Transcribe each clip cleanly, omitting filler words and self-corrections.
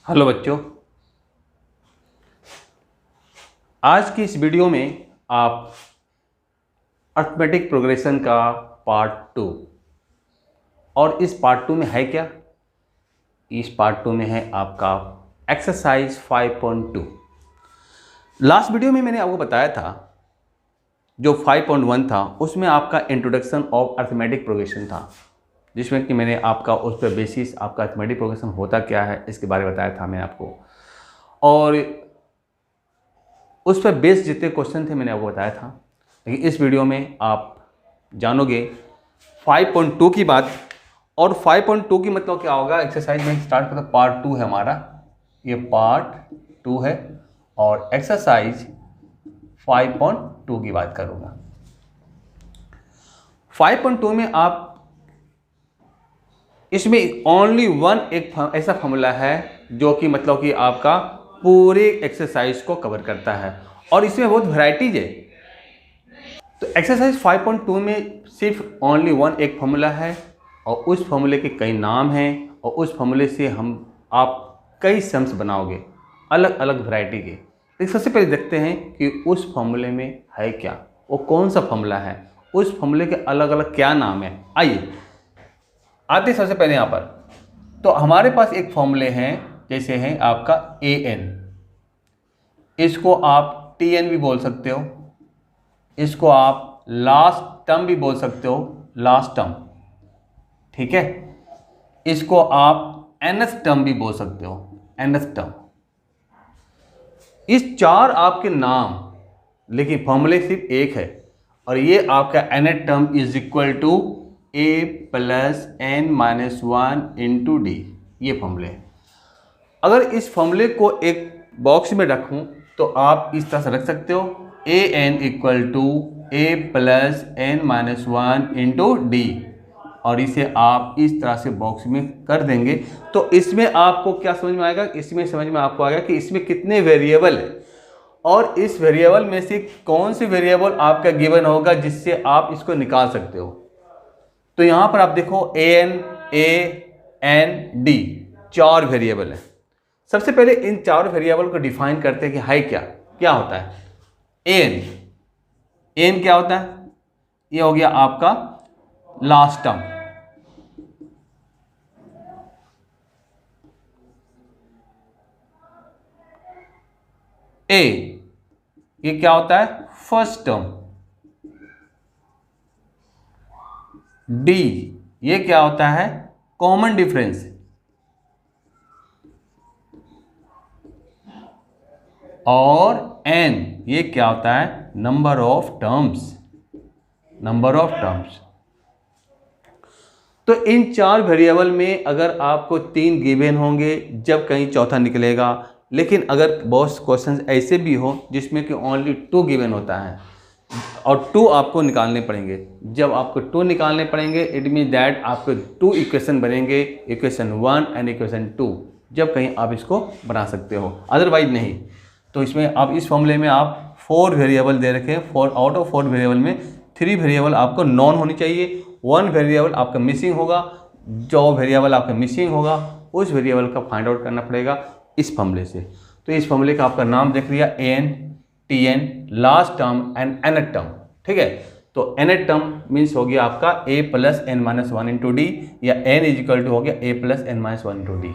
Hello बच्चों, आज की इस वीडियो में आप अर्थमेटिक प्रोग्रेशन का पार्ट 2 और इस पार्ट 2 में है क्या? इस पार्ट 2 में है आपका एक्सरसाइज 5.2। लास्ट वीडियो में मैंने आपको बताया था जो 5.1 था उसमें आपका इंट्रोडक्शन ऑफ अर्थमेटिक प्रोग्रेशन था, जिसमें कि मैंने आपका उस पर बेसिस आपका अर्थमेटिक प्रोग्रेशन होता क्या है इसके बारे में बताया था मैंने आपको, और उस पर बेस्ड जितने क्वेश्चन थे मैंने आपको बताया था। लेकिन इस वीडियो में आप जानोगे 5.2 की बात। और 5.2 की मतलब क्या होगा, एक्सरसाइज में स्टार्ट करता पार्ट 2 है हमारा, ये पार्ट 2 है और एक्सरसाइज 5.2 की बात करूँगा। 5.2 में आप इसमें ओनली वन एक ऐसा फॉर्मूला है जो कि मतलब कि आपका पूरे एक्सरसाइज को कवर करता है और इसमें बहुत वैरायटीज है। तो एक्सरसाइज 5.2 में सिर्फ ओनली वन एक फॉर्मूला है और उस फॉर्मूले के कई नाम हैं और उस फॉर्मूले से आप कई सम्स बनाओगे अलग अलग वैरायटी के। तो सबसे पहले देखते हैं कि उस फॉर्मूले में है क्या, वो कौन सा फॉर्मूला है, उस फॉर्मूले के अलग अलग क्या नाम है। आइए आते सबसे पहले यहाँ पर। तो हमारे पास एक फॉर्मूले हैं, जैसे हैं आपका an, इसको आप tn भी बोल सकते हो, इसको आप लास्ट टर्म भी बोल सकते हो, लास्ट टर्म, ठीक है। इसको आप nth टर्म भी बोल सकते हो, nth टर्म। इस चार आपके नाम, लेकिन फॉर्मूले सिर्फ एक है और ये आपका nth term is equal to a plus n minus 1 into D, ये फॉर्मूले है। अगर इस फॉर्मूले को एक बॉक्स में रखूं तो आप इस तरह से रख सकते हो, A N equal to A plus N minus 1 into D, और इसे आप इस तरह से बॉक्स में कर देंगे तो इसमें आपको क्या समझ में आएगा, इसमें समझ में आपको आएगा कि इसमें कितने वेरिएबल है और इस वेरिएबल में से कौन सी वेरिएबल आपका गिवन होगा जिससे आप इसको निकाल सकते हो। तो यहाँ पर आप देखो ए एन डी चार वेरिएबल है। सबसे पहले इन चार वेरिएबल को डिफाइन करते हैं कि है क्या होता है। एन क्या होता है, ये हो गया आपका लास्ट टर्म। ए ये क्या होता है, फर्स्ट टर्म। डी ये क्या होता है, कॉमन डिफरेंस। और n ये क्या होता है, number of terms, number of terms. तो इन चार वेरिएबल में अगर आपको तीन गिवन होंगे जब कहीं चौथा निकलेगा, लेकिन अगर बहुत क्वेश्चंस ऐसे भी हो जिसमें कि ओनली 2 गिवन होता है और 2 आपको निकालने पड़ेंगे। जब आपको 2 निकालने पड़ेंगे इट मीन दैट आपको 2 इक्वेशन बनेंगे, इक्वेशन 1 एंड इक्वेशन 2, जब कहीं आप इसको बना सकते हो, अदरवाइज नहीं। तो इसमें आप इस फॉर्मूले में आप 4 वेरिएबल दे रखे हैं, 4 आउट ऑफ 4 वेरिएबल में 3 वेरिएबल आपको नॉन होनी चाहिए, 1 वेरिएबल आपका मिसिंग होगा। जो वेरिएबल आपका मिसिंग होगा उस वेरिएबल का फाइंड आउट करना पड़ेगा इस फॉर्मूले से। तो इस फॉर्मूले का आपका नाम देख लिया, N TN, last term and nth term, ठीक है। तो nth टर्म मीन्स हो गया आपका a plus N minus 1 into D, या n इज इक्वल टू हो गया a plus N minus 1 into D.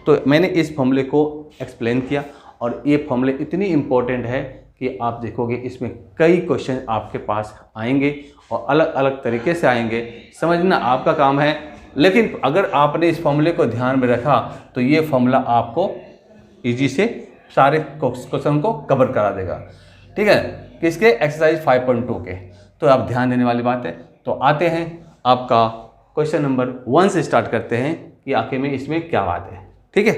तो मैंने इस फॉर्मूले को एक्सप्लेन किया और ये फॉर्मूले इतनी इंपॉर्टेंट है कि आप देखोगे इसमें कई क्वेश्चन आपके पास आएंगे और अलग अलग तरीके से आएंगे, समझना आपका काम है। लेकिन अगर आपने इस फॉर्मूले को ध्यान में रखा तो ये फॉर्मूला आपको इजी से सारे क्वेश्चन को कवर करा देगा, ठीक है, किसके, एक्सरसाइज 5.2 के। तो आप ध्यान देने वाली बात है। तो आते हैं आपका क्वेश्चन नंबर 1 से स्टार्ट करते हैं कि आखिर में इसमें क्या बात है, ठीक है।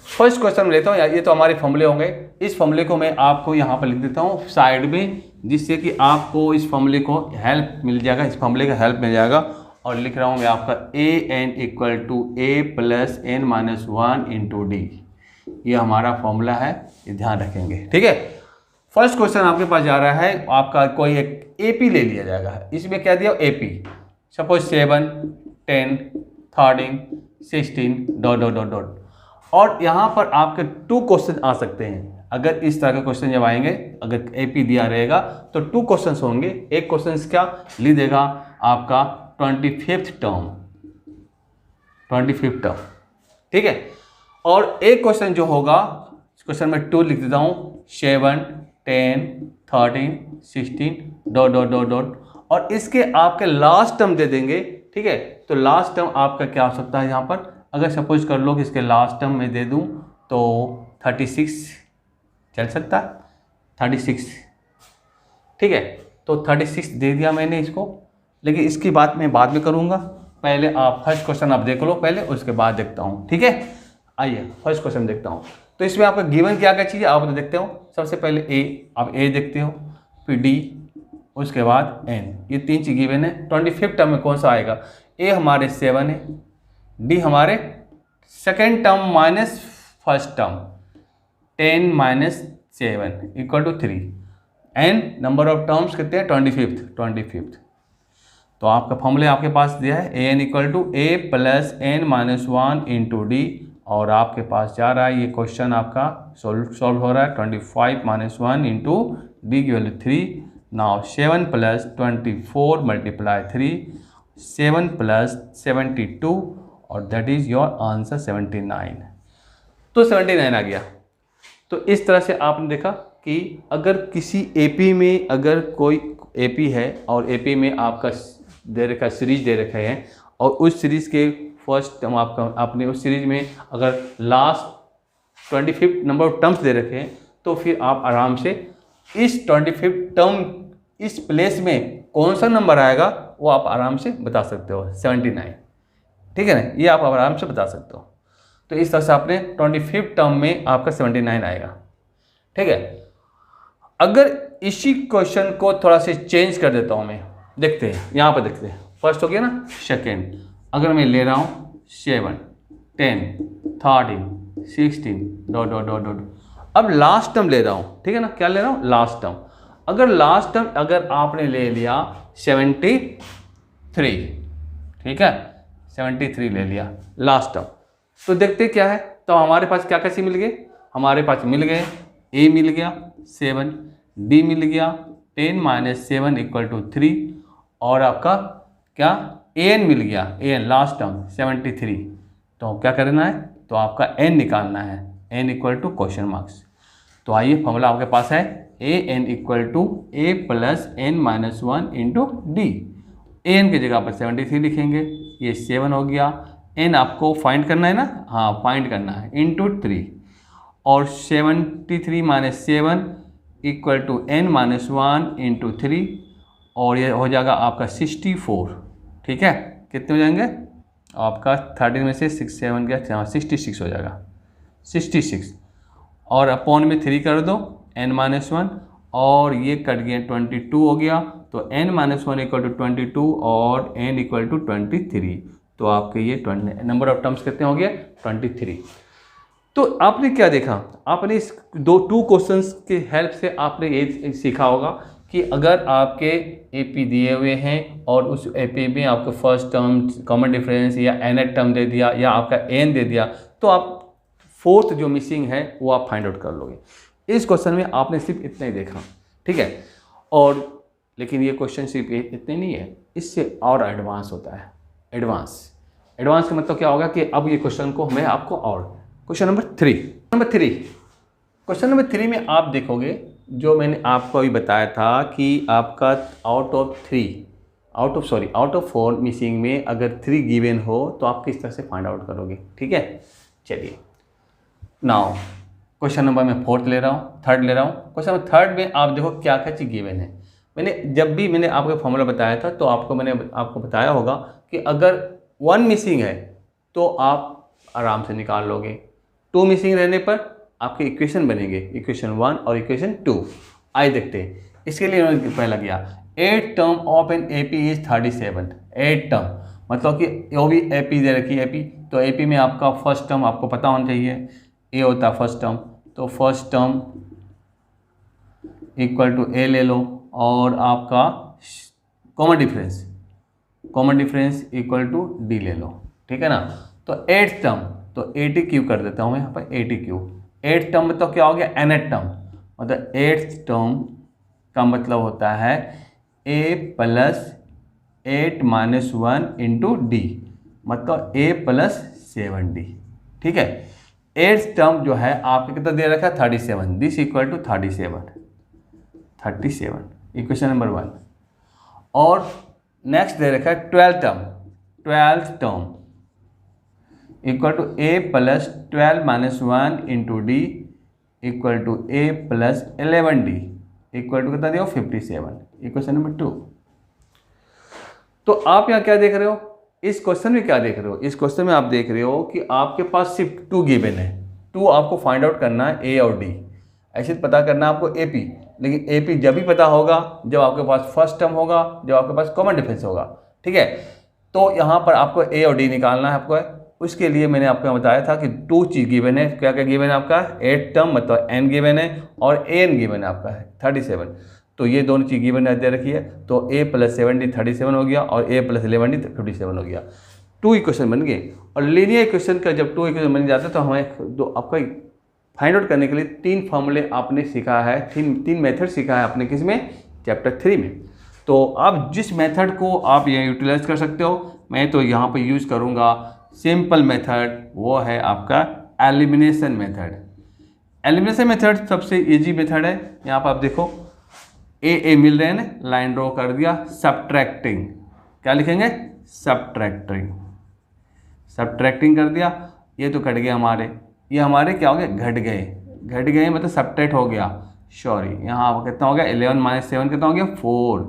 फर्स्ट क्वेश्चन लेता हूँ, ये तो हमारे फॉर्मूले होंगे। इस फॉर्मूले को मैं आपको यहाँ पर लिख देता हूँ साइड में, जिससे कि आपको इस फॉर्मूले को हेल्प मिल जाएगा, इस फॉर्मूले का हेल्प मिल जाएगा। और लिख रहा हूँ मैं आपका A N equal to A plus N minus 1 into D, ये हमारा फॉर्मूला है, ये ध्यान रखेंगे, ठीक है। फर्स्ट क्वेश्चन आपके पास जा रहा है, आपका कोई एक एपी ले लिया जाएगा। इसमें क्या दिया, AP, suppose 7, 10, 13, 16 dot dot dot dot. और यहाँ पर आपके 2 क्वेश्चन आ सकते हैं। अगर इस तरह के क्वेश्चन जब आएंगे, अगर एपी दिया रहेगा तो 2 क्वेश्चन होंगे। एक क्वेश्चन क्या लिख देगा आपका 25th टर्म, 25th टर्म, ठीक है। और एक क्वेश्चन जो होगा, क्वेश्चन में 2 लिख देता हूँ, 7 10 13 16 डॉट डॉट डॉट डॉट, और इसके आपके लास्ट टर्म दे देंगे, ठीक है। तो लास्ट टर्म आपका क्या हो सकता है यहाँ पर, अगर सपोज कर लो कि इसके लास्ट टर्म में दे दूँ तो 36 चल सकता है, 36, ठीक है। तो 36 दे दिया मैंने इसको, लेकिन इसकी बात मैं बाद में करूँगा। पहले आप फर्स्ट क्वेश्चन आप देख लो पहले, उसके बाद देखता हूँ, ठीक है। आइए फर्स्ट क्वेश्चन देखता हूँ। तो इसमें आपका गिवन क्या क्या चीज़ है आप तो देखते हो। सबसे पहले ए, आप ए देखते हो, फिर डी, उसके बाद एन, ये 3 चीज़ गिवन है। 25th टर्म में कौन सा आएगा, ए हमारे 7 है, डी हमारे second term minus first term 10 minus 7 equal to 3, N number of terms कितने हैं 25th। तो आपका फॉर्मूला आपके पास दिया है, A N equal to A plus N minus 1 into D, और आपके पास जा रहा है ये क्वेश्चन आपका सॉल्व हो रहा है 25 माइनस 1 इंटू डी की value 3। Now 7 plus 24 multiply 3, 7 plus 72, और दैट इज योर आंसर 79। तो 79 आ गया। तो इस तरह से आपने देखा कि अगर किसी एपी में, अगर कोई एपी है और एपी में आपका दे रखा सीरीज दे रखे हैं, और उस सीरीज के फर्स्ट टर्म आपका, आपने उस सीरीज में अगर last 25th number of terms दे रखे हैं, तो फिर आप आराम से इस 25th टर्म, इस प्लेस में कौन सा नंबर आएगा वो आप आराम से बता सकते हो, 79, ठीक है ना, ये आप आराम से बता सकते हो। तो इस तरह से आपने 25th टर्म में आपका 79 आएगा, ठीक है। अगर इसी क्वेश्चन को थोड़ा से चेंज कर देता हूँ मैं, देखते हैं यहाँ पर, देखते हैं फर्स्ट हो गया ना, सेकेंड, अगर मैं ले रहा हूँ 7 10 13 16 डॉट डॉट डॉट डॉट, अब लास्ट टर्म ले रहा हूँ, ठीक है ना, क्या ले रहा हूँ लास्ट टर्म। अगर लास्ट टर्म अगर आपने ले लिया 73, ठीक है, 73 ले लिया लास्ट टर्म, तो देखते क्या है। तो हमारे पास क्या कैसे मिल गए, हमारे पास मिल गए ए मिल गया 7, डी मिल गया 10 माइनस 7 इक्वल टू 3, और आपका क्या एन मिल गया, एन लास्ट टर्म 73। तो क्या करना है, तो आपका एन निकालना है, N equal to question marks. तो आइए फॉर्मूला आपके पास है, A N equal to A plus N minus 1 into D. N की जगह पर 73 लिखेंगे, ये 7 हो गया, एन आपको फाइंड करना है ना, हाँ फाइंड करना है, इंटू 3, और 73 minus 7 equal to N minus 1 into 3, और ये हो जाएगा आपका 64, ठीक है। कितने हो जाएंगे आपका 13 में से 6 7 गया, 66 हो जाएगा, 66, और अपॉन में 3 कर दो, n माइनस 1, और ये कट गया 22 हो गया। तो n माइनस 1 इक्वल टू 22 और n इक्वल टू 23। तो आपके ये नंबर ऑफ टर्म्स कितने हो गए 23। तो आपने क्या देखा, आपने इस 2 क्वेश्चंस के हेल्प से आपने ये सीखा होगा कि अगर आपके एपी दिए हुए हैं और उस एपी में आपको फर्स्ट टर्म कॉमन डिफरेंस या nth टर्म दे दिया या आपका n दे दिया, तो आप फोर्थ जो मिसिंग है वो आप फाइंड आउट कर लोगे। इस क्वेश्चन में आपने सिर्फ इतना ही देखा, ठीक है। और लेकिन ये क्वेश्चन सिर्फ इतने नहीं है, इससे और एडवांस होता है। एडवांस का मतलब क्या होगा कि अब ये क्वेश्चन को मैं आपको, और क्वेश्चन नंबर 3 में आप देखोगे जो मैंने आपको अभी बताया था कि आपका आउट ऑफ 4 मिसिंग में अगर 3 गिवन हो तो आप किस तरह से फाइंड आउट करोगे, ठीक है। चलिए नाउ क्वेश्चन नंबर मैं 4th ले रहा हूँ, 3rd ले रहा हूँ। क्वेश्चन नंबर 3rd में आप देखो क्या क्या चीज़ गिवन है। जब भी मैंने आपको फॉर्मूला बताया था तो मैंने आपको बताया होगा कि अगर 1 मिसिंग है तो आप आराम से निकाल लोगे, 2 मिसिंग रहने पर आपके इक्वेशन बनेंगे, इक्वेशन 1 और इक्वेशन 2। आइए देखते हैं। इसके लिए उन्होंने पहला किया 8 term of an AP is 37। 8 term मतलब कि वो भी एपी दे रखी है, एपी तो एपी में आपका फर्स्ट टर्म आपको पता होना चाहिए, ए होता है फर्स्ट टर्म, तो first term equal to A ले लो, और आपका common difference equal to D ले लो, ठीक है ना। तो एट्थ टर्म, तो 80 क्यूब कर देता हूँ मैं यहाँ पर 80 क्यूब। एट्थ टर्म मतलब क्या हो गया, nth टर्म, मतलब एट्थ टर्म का मतलब होता है a plus 8 minus 1 into D, मतलब a प्लस 7d। ठीक है, एट्थ टर्म जो है आपके कितना दे रखा है 37, this equal to 37 equation number 1। और नेक्स्ट दे रखा है twelfth term equal to a plus 12 minus 1 into D equal to a plus 11d equal to कितना दिया 57, इक्वेशन नंबर 2। तो आप यहाँ क्या देख रहे हो, इस क्वेश्चन में क्या देख रहे हो, इस क्वेश्चन में आप देख रहे हो कि आपके पास सिर्फ 2 गिवन है, 2 आपको फाइंड आउट करना है a और d, ऐसे पता करना है आपको AP, लेकिन AP जब भी पता होगा जब आपके पास फर्स्ट टर्म होगा, जब आपके पास कॉमन डिफरेंस होगा। ठीक है, तो यहाँ पर आपको a और d निकालना है आपको, उसके लिए मैंने आपको बताया था कि 2 चीज़ गिवन है। क्या क्या गिवन है आपका, 8 टर्म मतलब n गिवन है और an गिवन है आपका है 37, तो ये दोनों चीज़ गिवन दे रखी है, तो a प्लस 7d 37 हो गया और a प्लस 11d 57 हो गया। 2 इक्वेशन बन गए। और लीनियर इक्वेशन का जब 2 इक्वेशन बन जाते हैं तो हमें दो आपका फाइंड आउट करने के लिए 3 फॉर्मूले आपने सीखा है, 3 मेथड सीखा है आपने, किस में, चैप्टर 3 में। तो आप जिस मेथड को आप यहाँ यूटिलाइज कर सकते हो, मैं तो यहाँ पर यूज़ करूँगा सिंपल मेथड, वो है आपका एलिमिनेशन मेथड। एलिमिनेशन मेथड सबसे इजी मेथड है। यहाँ पर आप देखो ए मिल रहे हैं ना, लाइन ड्रॉ कर दिया, सब्ट्रैक्टिंग, क्या लिखेंगे, सब्ट्रैक्टिंग कर दिया, ये तो कट गया हमारे, ये हमारे क्या हो गए, घट गए मतलब सब्ट्रैक्ट हो गया, सॉरी, यहाँ आप कितना हो गया 11 माइनस 7 कितना हो गया 4,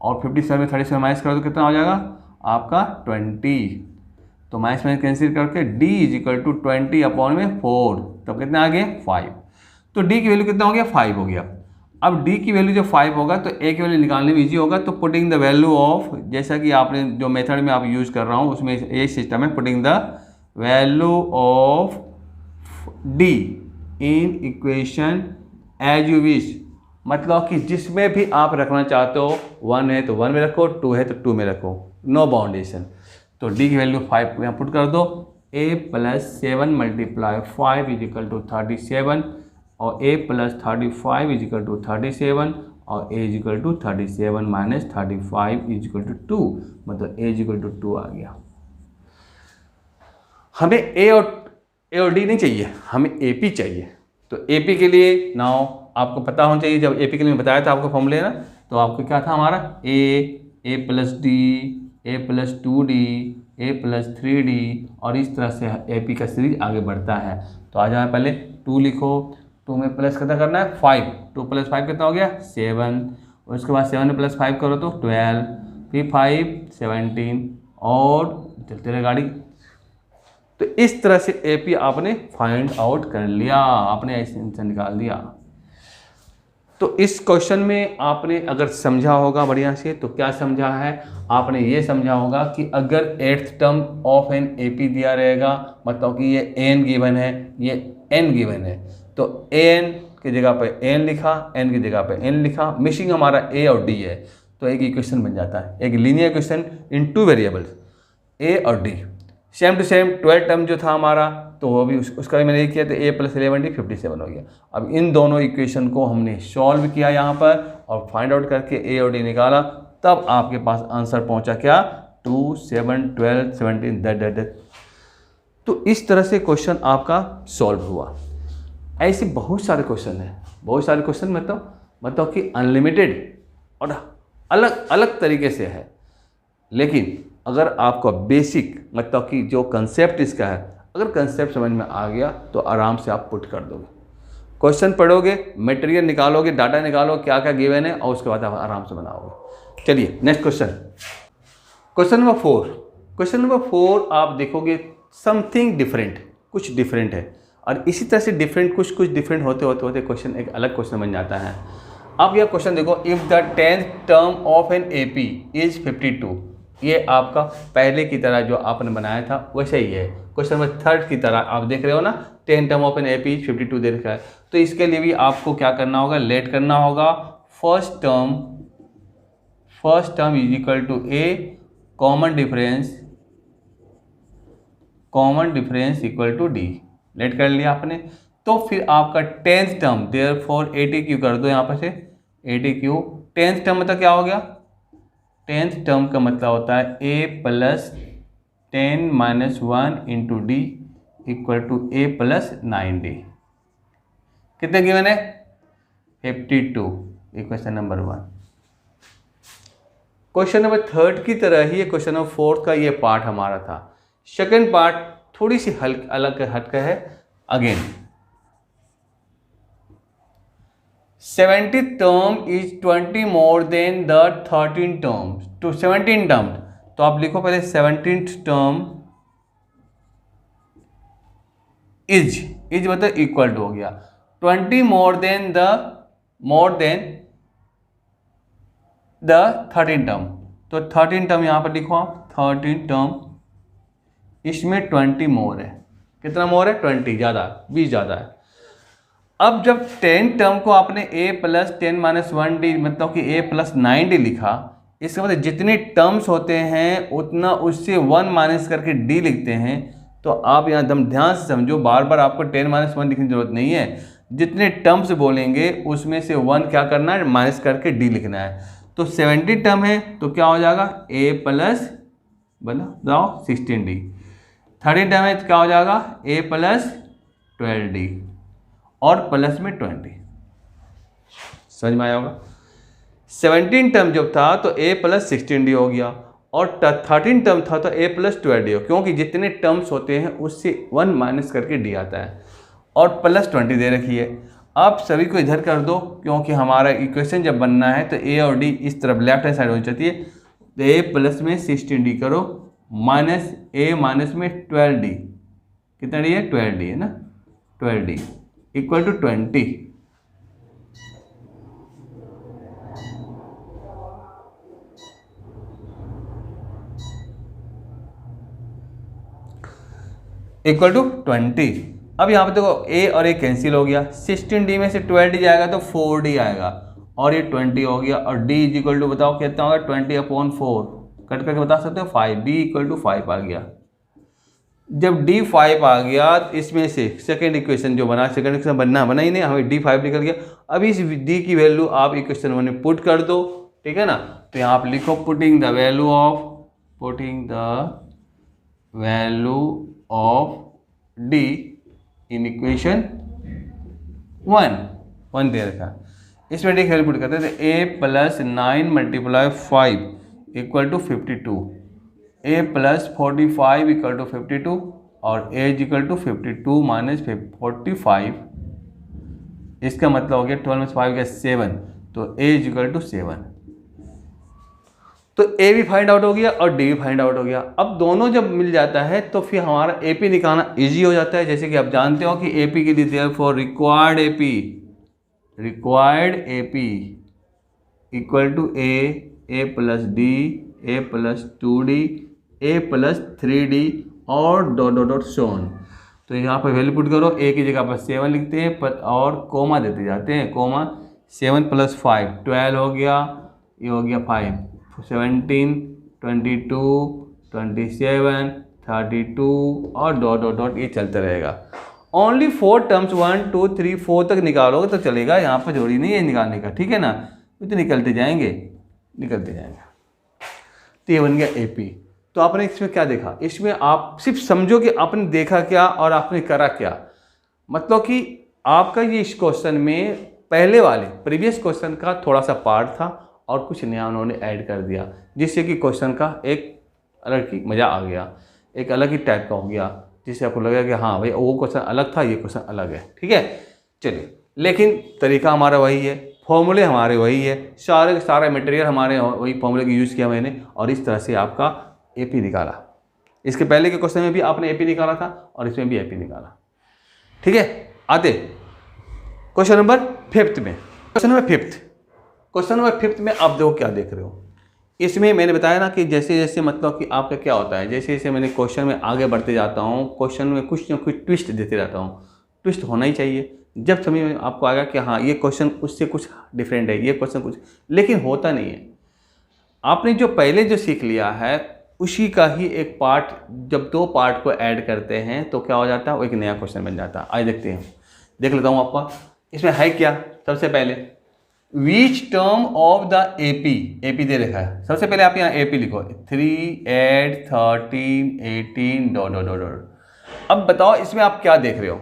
और 57 में 37 माइनस करो तो कितना हो जाएगा आपका 20, तो माइनस माइनस कैंसिल करके d is equal to 20 upon में 4, तब कितने आ गए 5, तो d की वैल्यू कितना हो गया 5 हो गया। अब d की वैल्यू जब 5 होगा तो a की वैल्यू निकालने में इजी होगा, तो पुटिंग द वैल्यू ऑफ, जैसा कि आपने जो मेथड में आप यूज़ कर रहा हूँ उसमें ये सिस्टम है, putting the value of d in equation as you wish, मतलब कि जिसमें भी आप रखना चाहते हो, 1 है तो 1 में रखो, 2 है तो 2 में रखो, नो बाउंडेशन। तो d की वैल्यू 5 यहाँ पुट कर दो, a plus 7 multiply 5 is equal to 37, और a plus 35 is equal to 37, और a is equal to 37 minus 35 is equal to 2, मतलब a इज इक्वल टू 2 आ गया। हमें a और d नहीं चाहिए, हमें AP चाहिए। तो AP के लिए नाउ आपको पता होना चाहिए, जब AP के लिए बताया था आपको फॉर्मूले ना, तो आपको क्या था हमारा a plus d, a plus 2d, a plus 3d, और इस तरह से AP का सीरीज आगे बढ़ता है। तो आ जाए पहले 2 लिखो, 2 में प्लस कितना करना है 5, 2 प्लस 5 कितना हो गया 7, और उसके बाद 7 में प्लस 5 करो तो 12, फिर 5 17, और चलते रहे गाड़ी। तो इस तरह से AP आपने फाइंड आउट कर लिया, आपने ऐसे निकाल दिया। तो इस क्वेश्चन में आपने अगर समझा होगा बढ़िया से, तो क्या समझा है आपने, ये समझा होगा कि अगर 8th term of an AP दिया रहेगा, मतलब कि ये n गिवन है, ये n गिवन है, तो an की जगह पे n लिखा, n की जगह पे n लिखा, मिसिंग हमारा a और d है, तो एक इक्वेशन बन जाता है, एक linear equation in 2 variables a और d। Same to same 12 term जो था हमारा, तो वो भी उसका भी मैंने किया, तो a प्लस 11d 57 हो गया। अब इन दोनों इक्वेशन को हमने सॉल्व किया यहाँ पर और फाइंड आउट करके a और d निकाला, तब आपके पास आंसर पहुँचा क्या 2 7 12 17 दैट। तो इस तरह से क्वेश्चन आपका सॉल्व हुआ। ऐसे बहुत सारे क्वेश्चन हैं, बहुत सारे क्वेश्चन मतलब कि अनलिमिटेड और अलग अलग तरीके से है, लेकिन अगर आपका बेसिक मतलब कि जो कंसेप्ट इसका है, अगर कंसेप्ट समझ में आ गया तो आराम से आप पुट कर दोगे, क्वेश्चन पढ़ोगे, मटेरियल निकालोगे, डाटा निकालो क्या क्या गिवन है, और उसके बाद आप आराम से बनाओगे। चलिए next question, question number 4। Question number 4 आप देखोगे समथिंग डिफरेंट, कुछ डिफरेंट है, और इसी तरह से डिफरेंट कुछ डिफरेंट होते क्वेश्चन एक अलग क्वेश्चन बन जाता है। आप यह क्वेश्चन देखो, if the 10th term of an AP is 52, ये आपका पहले की तरह जो आपने बनाया था वैसे ही है। क्वेश्चन नंबर 3 की तरह आप देख रहे हो ना, 10 टर्म ऑफ एन AP 52 दे रखा है, तो इसके लिए भी आपको क्या करना होगा, लेट करना होगा। First term is equal to a common difference common difference equal to D. Let कर लिया आपने। तो फिर आपका 10th टर्म, देयरफॉर ATQ कर दो यहाँ पर से, ATQ 10th टर्म मतलब क्या हो गया, 10th टर्म का मतलब होता है a plus 10 minus 1 into D equal to a plus 9d। कितने गिवन है, 52, इक्वेशन नंबर 1। क्वेश्चन नंबर 3 की तरह ही क्वेश्चन नंबर 4 का ये पार्ट हमारा था। सेकंड पार्ट थोड़ी सी अलग हटकर है। Again 70th term is 20 more than the 13 terms to 17 term. तो आप लिखो पहले 17th टर्म इज मतलब इक्वल टू हो गया 20 मोर देन द 13 टर्म। तो 13 टर्म यहां पर लिखो आप, 13 टर्म, इसमें 20 मोर है। कितना मोर है, 20 ज़्यादा, 20 ज़्यादा है। अब जब 10 टर्म को आपने a प्लस 10 माइनस 1d मतलब कि a प्लस 9d लिखा, इसका मतलब जितने टर्म्स होते हैं उतना उससे 1 माइनस करके d लिखते हैं। तो आप यहाँ एकदम ध्यान से समझो, बार बार आपको 10 माइनस 1 लिखने की जरूरत नहीं है। जितने टर्म्स बोलेंगे उसमें से 1 क्या करना है, माइनस करके d लिखना है। तो 70 टर्म है तो क्या हो जाएगा, a प्लस बताओ 16d। 30 टर्म है तो क्या हो जाएगा, a प्लस 12d और प्लस में 20। समझ में आया होगा। 17 टर्म जब था तो a प्लस 16d हो गया और 13 टर्म था तो a प्लस 12d हो, क्योंकि जितने टर्म्स होते हैं उससे 1 माइनस करके d आता है और प्लस 20 दे रखी है। आप सभी को इधर कर दो, क्योंकि हमारा इक्वेशन जब बनना है तो a और d इस तरफ लेफ्ट हैंड साइड होनी चाहिए। तो a प्लस में 16d करो माइनस a माइनस में 12d, कितना d है, 12d है ना, 12d equal to 20। Equal to 20। अब यहाँ पे देखो a और a कैंसिल हो गया, 16d में से 12d जाएगा तो 4d आएगा और ये 20 हो गया और d इज इक्वल टू बताओ कितना होगा, 20/4 कट करके बता सकते हो 5, b इक्वल टू 5 आ गया। जब d 5 आ गया तो इसमें से सेकेंड इक्वेशन जो बना, सेकेंड इक्वेशन बना ही नहीं, हमें d 5 निकल गया। अब इस d की वैल्यू आप इक्वेशन 1 में पुट कर दो, ठीक है ना। तो यहाँ आप लिखो putting the value of d in equation 1 दे रखा। इसमें d की वैल्यू पुट करते हैं तो a plus 9 multiply 5 equal to 52, a plus 45 equal to 52 और a इक्वल टू 52 माइनस 45। इसका मतलब हो गया 12 में 5 का 7, तो a इक्वल टू 7। तो a भी फाइंड आउट हो गया और d भी फाइंड आउट हो गया। अब दोनों जब मिल जाता है तो फिर हमारा AP निकालना इजी हो जाता है। जैसे कि आप जानते हो कि AP के लिए therefore required AP equal to a plus d, a plus 2d, a plus 3d और डॉट सो ऑन। तो यहाँ पर वैल्यू पुट करो, a की जगह पर 7 लिखते हैं और कोमा देते जाते हैं, कोमा 7 प्लस 5 12 हो गया, ये हो गया 5, 17, 22, 27, 32 और डॉट ये चलता रहेगा। ओनली 4 टर्म्स 1 2 3 4 तक निकालोगे तो चलेगा, यहाँ पर जरूरी नहीं है निकालने का, ठीक है ना। तो निकलते जाएंगे। तो ये बन गया AP। तो आपने इसमें क्या देखा, इसमें आप सिर्फ समझो कि आपने देखा क्या और आपने करा क्या। मतलब कि आपका ये इस क्वेश्चन में पहले वाले प्रीवियस क्वेश्चन का थोड़ा सा पार्ट था और कुछ नया उन्होंने ऐड कर दिया, जिससे कि क्वेश्चन का एक अलग ही मज़ा आ गया, एक अलग ही टाइप का हो गया, जिससे आपको लगा कि हाँ भाई वो क्वेश्चन अलग था, ये क्वेश्चन अलग है, ठीक है। चलिए, लेकिन तरीका हमारा वही है, फॉर्मूले हमारे वही है, सारा मटेरियल हमारे वही फॉर्मूले का यूज़ किया मैंने और इस तरह से आपका AP निकाला। इसके पहले के क्वेश्चन में भी आपने AP निकाला था और इसमें भी AP निकाला, ठीक है। आते क्वेश्चन नंबर 5 में। क्वेश्चन नंबर 5 में आप देखो क्या देख रहे हो। इसमें मैंने बताया ना कि जैसे जैसे मतलब कि आपका क्या होता है, जैसे जैसे मैंने क्वेश्चन में आगे बढ़ते जाता हूँ, क्वेश्चन में कुछ ना कुछ ट्विस्ट देते रहता हूँ। ट्विस्ट होना ही चाहिए, जब समझ में आपको आएगा कि हाँ ये क्वेश्चन उससे कुछ डिफरेंट है, ये क्वेश्चन कुछ, लेकिन होता नहीं है। आपने जो पहले जो सीख लिया है उसी का ही एक पार्ट, जब दो पार्ट को ऐड करते हैं तो क्या हो जाता है, वो एक नया क्वेश्चन बन जाता है। आइए देखते हैं, देख लेता हूँ आपका इसमें है क्या। सबसे पहले which term of the AP दे रखा है। सबसे पहले आप यहाँ एपी लिखो 3, 8, 13, 18 डॉट डॉट डॉट। अब बताओ इसमें आप क्या देख रहे हो,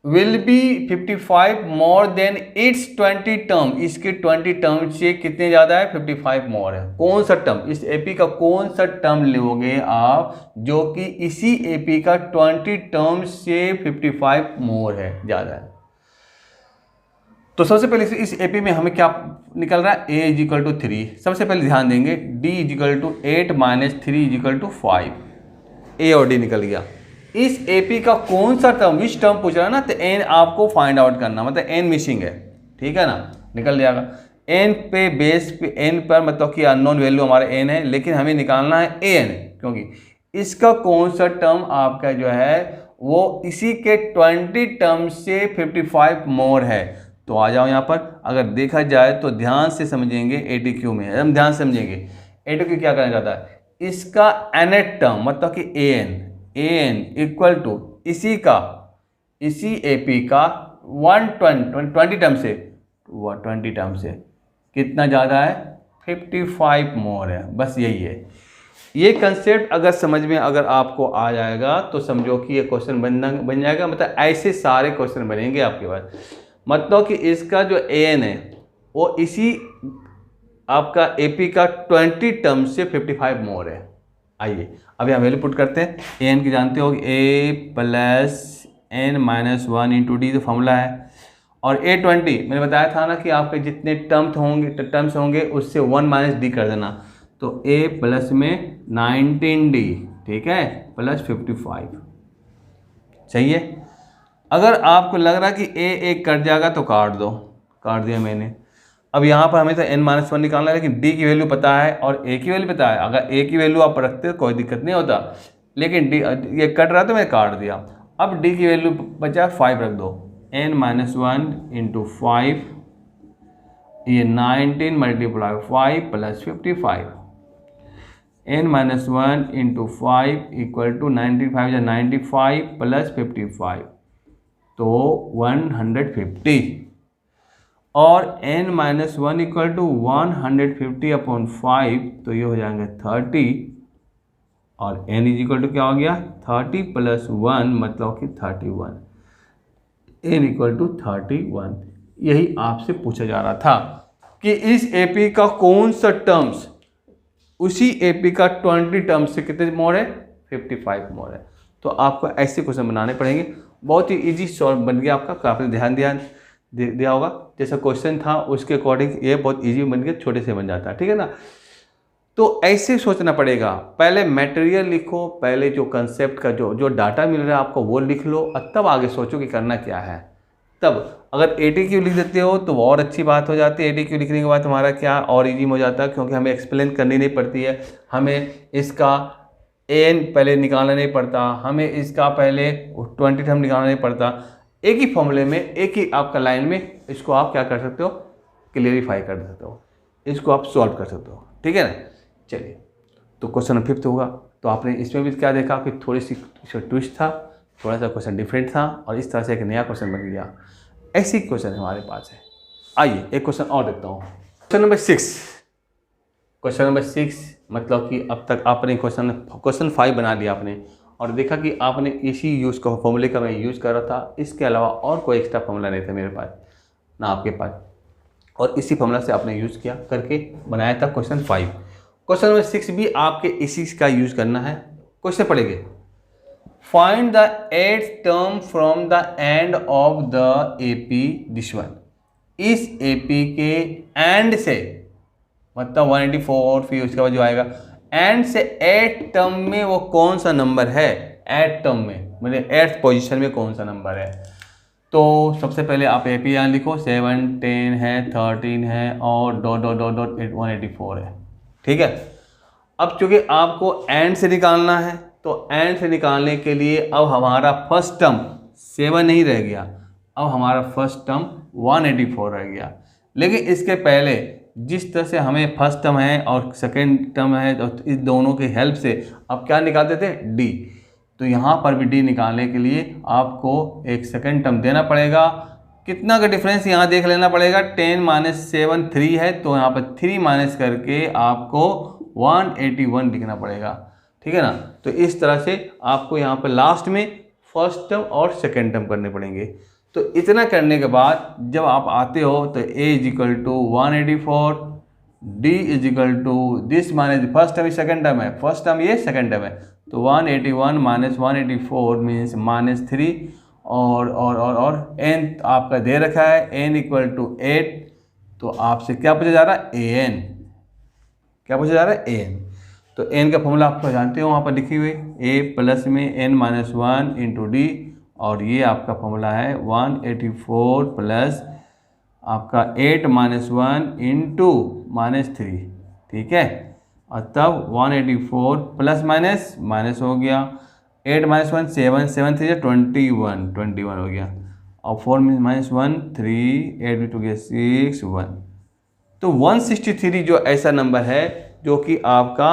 will be 55 more than it's 20 term, इसके 20 टर्म से कितने ज़्यादा है, 55 मोर है। कौन सा टर्म, इस एपी का कौन सा टर्म लोगे आप जो कि इसी एपी का 20 टर्म से 55 मोर है, ज़्यादा है। तो सबसे पहले इस एपी में हमें क्या निकल रहा है, a इजिकल टू 3। सबसे पहले ध्यान देंगे d is equal to 8 minus 3 is equal to 5, a और d निकल गया। इस एपी का कौन सा टर्म, विच टर्म पूछ रहा है ना, तो n आपको फाइंड आउट करना, मतलब n मिसिंग है, ठीक है ना, निकल जाएगा। n पे बेस पे n पर मतलब कि अननोन वैल्यू हमारा n है, लेकिन हमें निकालना है an, क्योंकि इसका कौन सा टर्म आपका जो है वो इसी के 20 टर्म से 55 मोर है। तो आ जाओ यहाँ पर, अगर देखा जाए तो ध्यान से समझेंगे, ATQ में हम ध्यान से समझेंगे। ATQ क्या करना चाहता है, इसका nth टर्म मतलब कि an इक्वल टू इसी एपी का 120 टर्म से 20 टर्म से कितना ज़्यादा है, 55 मोर है। बस यही है, ये कंसेप्ट अगर समझ में अगर आपको आ जाएगा तो समझो कि ये क्वेश्चन बन जाएगा। मतलब ऐसे सारे क्वेश्चन बनेंगे आपके पास, मतलब कि इसका जो an है वो इसी आपका एपी का 20 टर्म से 55 मोर है। आइए अब यहाँ वैल्यू पुट करते हैं। an की जानते हो a plus n minus 1 into D, जो फॉर्मूला है। और a20 मैंने बताया था ना कि आपके जितने टर्म्स होंगे उससे 1 माइनस डी कर देना, तो a प्लस में 19d, ठीक है, प्लस 55 चाहिए। अगर आपको लग रहा है कि a कट जाएगा तो काट दो, काट दिया मैंने। अब यहाँ पर हमें तो n-1 निकालना है, लेकिन d की वैल्यू पता है और a की वैल्यू पता है। अगर a की वैल्यू आप रखते हो कोई दिक्कत नहीं होता, लेकिन d ये कट रहा तो मैं काट दिया। अब d की वैल्यू बचा 5 रख दो, n-1 इंटू 5, ये 19 multiply 5 plus 55, n-1 into 5 equal to 95 या 95 प्लस 55, तो 150, और n-1 इक्वल टू 150 अपॉन 5, तो ये हो जाएंगे 30, और n इज इक्वल टू क्या हो गया, 30 प्लस 1 मतलब कि 31, n इक्वल टू 31। यही आपसे पूछा जा रहा था कि इस एपी का कौन सा टर्म्स उसी एपी का 20 टर्म्स से कितने मोर है, 55 मोर है। तो आपको ऐसे क्वेश्चन बनाने पड़ेंगे। बहुत ही इजी सॉल्व बन गया आपका, आपने ध्यान दिया होगा। जैसा क्वेश्चन था उसके अकॉर्डिंग ये बहुत इजी बन गया, छोटे से बन जाता है, ठीक है ना। तो ऐसे सोचना पड़ेगा, पहले मटेरियल लिखो, पहले जो कंसेप्ट का जो डाटा मिल रहा है आपको वो लिख लो, और तब आगे सोचो कि करना क्या है। तब अगर ATQ लिख देते हो तो और अच्छी बात हो जाती है। ATQ लिखने के बाद हमारा क्या और इजी हो जाता है, क्योंकि हमें एक्सप्लेन करनी नहीं पड़ती है, हमें इसका an पहले निकालना नहीं पड़ता, हमें इसका पहले 20 टर्म निकालना नहीं पड़ता। एक ही फॉर्मूले में, एक ही आपका लाइन में इसको आप क्या कर सकते हो, क्लियरिफाई कर सकते हो, इसको आप सॉल्व कर सकते हो, ठीक है ना। चलिए, तो क्वेश्चन 5th होगा। तो आपने इसमें भी क्या देखा कि थोड़ी सी ट्विस्ट था, थोड़ा सा क्वेश्चन डिफरेंट था, और इस तरह से एक नया क्वेश्चन बन गया। ऐसी क्वेश्चन हमारे पास है। आइए एक क्वेश्चन और देखता हूँ, क्वेश्चन नंबर 6। क्वेश्चन नंबर 6 मतलब कि अब तक आपने क्वेश्चन 5 बना लिया आपने, और देखा कि आपने इसी यूज़ का फॉर्मूले का मैं यूज़ कर रहा था, इसके अलावा और कोई एक्स्ट्रा फॉर्मूला नहीं था मेरे पास ना आपके पास, और इसी फॉर्मूला से आपने यूज़ किया करके बनाया था क्वेश्चन 5। क्वेश्चन नंबर 6 भी आपके इसी का यूज़ करना है। क्वेश्चन पढ़ेंगे, find the 8th term from the end of the AP this one. इस एपी के एंड से मतलब 184, फिर उसके बाद जो आएगा एंड से 8th टर्म में वो कौन सा नंबर है, 8th टर्म में मतलब 8th पोजीशन में कौन सा नंबर है। तो सबसे पहले आप एपी यहाँ लिखो, 7, 10 है, 13 है, और डॉट डॉट डॉट डॉट 184 है, ठीक है। अब चूंकि आपको एंड से निकालना है, तो एंड से निकालने के लिए अब हमारा फर्स्ट टर्म 7 नहीं रह गया, अब हमारा फर्स्ट टर्म 184 रह गया। लेकिन इसके पहले जिस तरह से हमें फर्स्ट टर्म है और सेकेंड टर्म है, तो इस दोनों की हेल्प से आप क्या निकालते थे, डी। तो यहाँ पर भी डी निकालने के लिए आपको एक सेकेंड टर्म देना पड़ेगा। कितना का डिफरेंस यहाँ देख लेना पड़ेगा, 10 - 7 3 है, तो यहाँ पर 3 माइनस करके आपको 181 लिखना पड़ेगा, ठीक है ना। तो इस तरह से आपको यहाँ पर लास्ट में फर्स्ट टर्म और सेकेंड टर्म करने पड़ेंगे। तो इतना करने के बाद जब आप आते हो तो a = 184, d = this minus first term second term है, फर्स्ट टर्म ये सेकेंड टर्म है, तो 181 - 184 मीन्स -3 और n आपका दे रखा है n = 8। तो आपसे क्या पूछा जा रहा है, an, क्या पूछा जा रहा है, an। तो n का फॉर्मूला आप जानते हो, वहाँ पर लिखी हुई a प्लस में n - 1 इंटू डी, और ये आपका फॉर्मूला है 184 प्लस आपका 8 - 1 इंटू -3, ठीक है। और तब 184 प्लस माइनस हो गया, 8 - 1 7, 7 3 21 हो गया, और 4 - 1 3, 8 2 गया 6 1। तो 163 जो ऐसा नंबर है जो कि आपका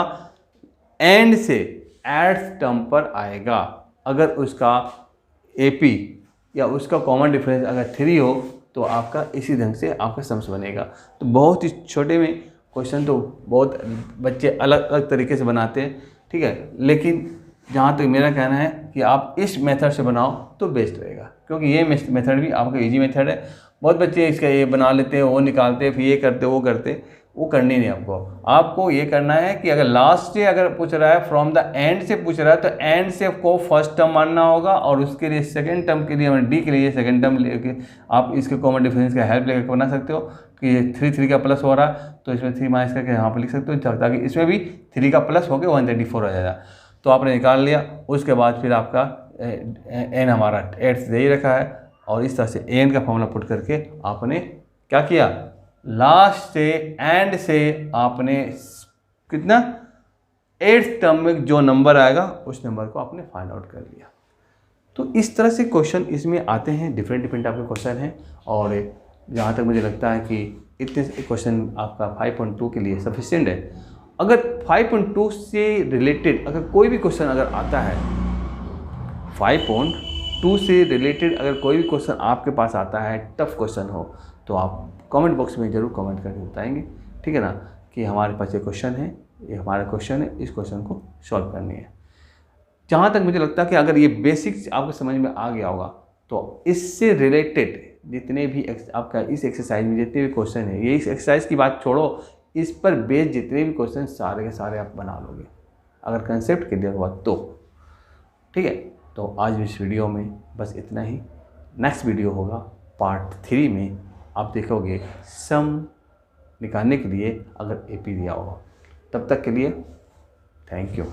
एंड से एट्थ टर्म पर आएगा। अगर उसका एपी या उसका कॉमन डिफरेंस अगर 3 हो तो आपका इसी ढंग से आपका सम्स बनेगा। तो बहुत ही छोटे में क्वेश्चन तो बहुत बच्चे अलग अलग तरीके से बनाते हैं, ठीक है, लेकिन जहाँ तक मेरा कहना है कि आप इस मेथड से बनाओ तो बेस्ट रहेगा, क्योंकि ये मेथड भी आपका इजी मेथड है। बहुत बच्चे इसका ये बना लेते हैं, वो निकालते हैं, फिर ये करते वो करते, वो करनी नहीं आपको। आपको ये करना है कि अगर लास्ट से अगर पूछ रहा है, फ्रॉम द एंड से पूछ रहा है, तो एंड से को फर्स्ट टर्म मानना होगा, और उसके लिए सेकंड टर्म के लिए डी के लिए सेकंड टर्म लेके आप इसके कॉमन डिफरेंस का हेल्प लेकर बना सकते हो कि 3 का प्लस हो रहा है तो इसमें 3 माइनस करके यहाँ पर लिख सकते हो, ताकि इसमें भी 3 का प्लस होकर 134 हो जाएगा। तो आपने निकाल लिया, उसके बाद फिर आपका एन हमारा 8 दे ही रखा है, और इस तरह से एन का फॉर्मूला पुट करके आपने क्या किया, लास्ट से एंड से आपने कितना 8th टर्म में जो नंबर आएगा उस नंबर को आपने फाइंड आउट कर लिया। तो इस तरह से क्वेश्चन इसमें आते हैं, डिफरेंट आपके क्वेश्चन हैं। और जहाँ तक मुझे लगता है कि इतने क्वेश्चन आपका 5.2 के लिए सफिशिएंट है। अगर 5.2 से रिलेटेड अगर कोई भी क्वेश्चन अगर आता है, 5.2 से रिलेटेड अगर कोई भी क्वेश्चन आपके पास आता है, टफ क्वेश्चन हो, तो आप कमेंट बॉक्स में ज़रूर कमेंट करके बताएंगे, ठीक है ना, कि हमारे पास ये क्वेश्चन है, ये हमारा क्वेश्चन है, इस क्वेश्चन को सॉल्व करनी है। जहाँ तक मुझे लगता है कि अगर ये बेसिक्स आपको समझ में आ गया होगा, तो इससे रिलेटेड जितने भी आपका इस एक्सरसाइज में जितने भी क्वेश्चन है, ये इस एक्सरसाइज की बात छोड़ो, इस पर बेस्ड जितने भी क्वेश्चन सारे के सारे आप बना लोगे अगर कंसेप्ट क्लियर हुआ तो, ठीक है। तो आज इस वीडियो में बस इतना ही। नेक्स्ट वीडियो होगा पार्ट 3 में, आप देखोगे सम निकालने के लिए अगर एपी दिया होगा। तब तक के लिए थैंक यू।